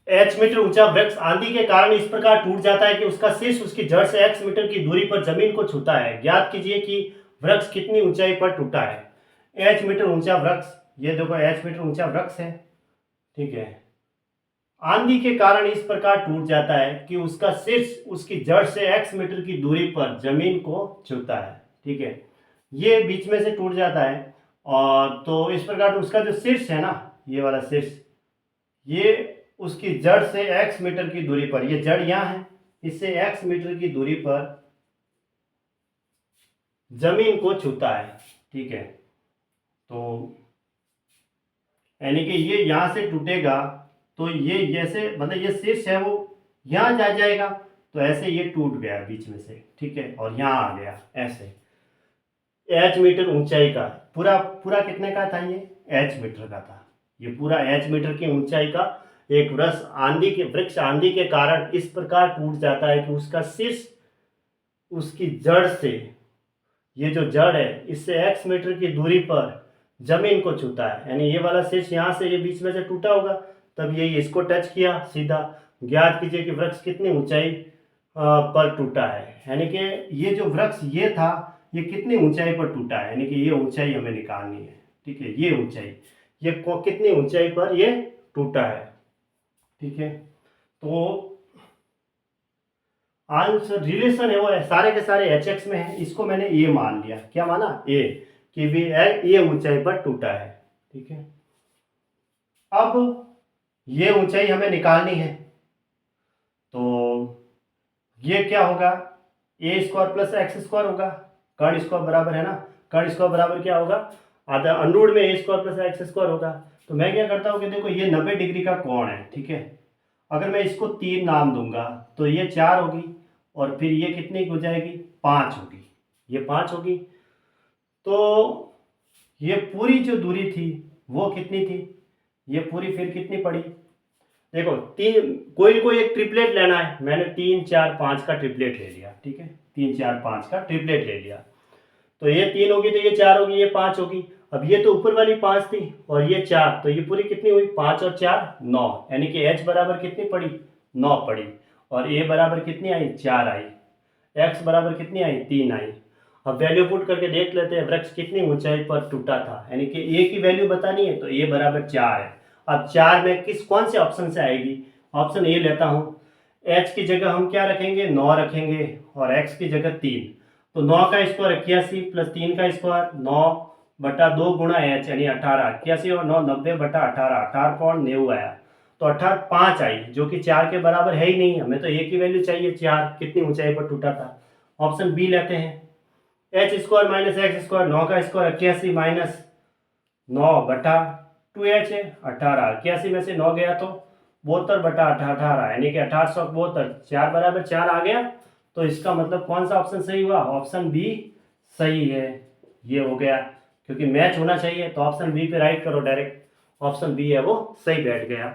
H metre ऊंचा वृक्ष आंधी के कारण इस प्रकार टूट जाता है कि उसका शीर्ष उसकी जड़ से एक्स मीटर की दूरी पर जमीन को छूता है। ज्ञात कीजिए कि वृक्ष कितनी ऊंचाई पर टूटा है। एच मीटर ऊंचा वृक्ष, ये देखो एच मीटर ऊंचा वृक्ष है, ठीक है, आंधी के कारण इस प्रकार टूट जाता है कि उसका शीर्ष उसकी जड़ से एक्स मीटर की दूरी पर जमीन को छूता है, ठीक है, ये बीच में से टूट जाता है। और तो इस प्रकार उसका जो शीर्ष है ना, ये वाला शीर्ष, ये उसकी जड़ से x मीटर की दूरी पर, ये जड़ यहाँ है, इससे x मीटर की दूरी पर जमीन को छूता है, ठीक है। तो यानी कि ये यहां से टूटेगा तो ये जैसे मतलब ये शीर्ष है वो यहां जा जाएगा, तो ऐसे ये टूट गया बीच में से, ठीक है, और यहां आ गया ऐसे। h मीटर ऊंचाई का पूरा पूरा कितने का था, ये h मीटर का था, ये पूरा h मीटर की ऊंचाई का एक वृक्ष आंधी के कारण इस प्रकार टूट जाता है कि उसका शीर्ष उसकी जड़ से, ये जो जड़ है इससे x मीटर की दूरी पर जमीन को छूता है, यानी ये वाला शीर्ष यहाँ से ये बीच में से टूटा होगा, तब ये इसको टच किया सीधा। ज्ञात कीजिए कि वृक्ष कितनी ऊंचाई पर टूटा है, यानी कि ये जो वृक्ष ये था ये कितनी ऊंचाई पर टूटा है, यानी कि ये ऊंचाई हमें निकालनी है, ठीक है, ये ऊंचाई, ये कितनी ऊंचाई पर ये टूटा है, ठीक है। तो आंसर रिलेशन है वो सारे के सारे एच एक्स में है, इसको मैंने ए मान लिया, क्या माना, ए, कि वे ये ऊंचाई पर टूटा है, ठीक है। अब ये ऊंचाई हमें निकालनी है, तो ये क्या होगा, ए स्क्वायर प्लस एक्स स्क्वायर होगा, कर्ण स्क्वायर बराबर है ना, कर्ण स्क्वायर बराबर क्या होगा, आधा अंडूड में ए स्क्वायर प्लस एक्स स्क्वायर होगा। तो मैं क्या करता हूँ कि देखो ये 90 डिग्री का कोण है, ठीक है, अगर मैं इसको 3 नाम दूंगा तो ये 4 होगी, और फिर ये कितनी हो जाएगी, 5 होगी, ये 5 होगी। तो ये पूरी जो दूरी थी वो कितनी थी, ये पूरी फिर कितनी पड़ी, देखो तीन, कोई एक ट्रिपलेट लेना है, मैंने 3 4 5 का ट्रिपलेट ले लिया, ठीक है, 3 4 5 का ट्रिपलेट ले लिया, तो ये 3 होगी तो ये 4 होगी, ये 5 होगी। अब ये तो ऊपर वाली 5 थी और ये 4, तो ये पूरी कितनी हुई, 5 और 4 9, यानी कि h बराबर कितनी पड़ी, 9 पड़ी, और a बराबर कितनी आई, 4 आई, x बराबर कितनी आई, 3 आई। अब वैल्यू पुट करके देख लेते हैं वृक्ष कितनी ऊंचाई पर टूटा था, यानी कि a की वैल्यू बतानी है, तो a बराबर 4 है। अब 4 में कौन से ऑप्शन से आएगी, ऑप्शन ए लेता हूँ, h की जगह हम क्या रखेंगे, 9 रखेंगे, और x की जगह 3, तो 9 का स्क्वायर 81 प्लस 3 का स्क्वायर 9 बटा 2 गुणा h, यानी 18, 81 और 9 90 बटा 18, 18.90 आया, तो 18 5 आई, जो कि 4 के बराबर है ही नहीं, हमें तो a की वैल्यू चाहिए 4, कितनी ऊंचाई पर टूटा था। ऑप्शन बी लेते हैं, H square minus x square, 9 का स्क्वायर 81 माइनस 9 बटा 2h है 18, 81 में से 9 गया तो 72 बटा 18, यानी कि 1872, 4 बराबर 4 आ गया, तो इसका मतलब कौन सा ऑप्शन सही हुआ, ऑप्शन बी सही है, ये हो गया, क्योंकि मैच होना चाहिए, तो ऑप्शन बी पे राइट करो डायरेक्ट, ऑप्शन बी है वो सही बैठ गया।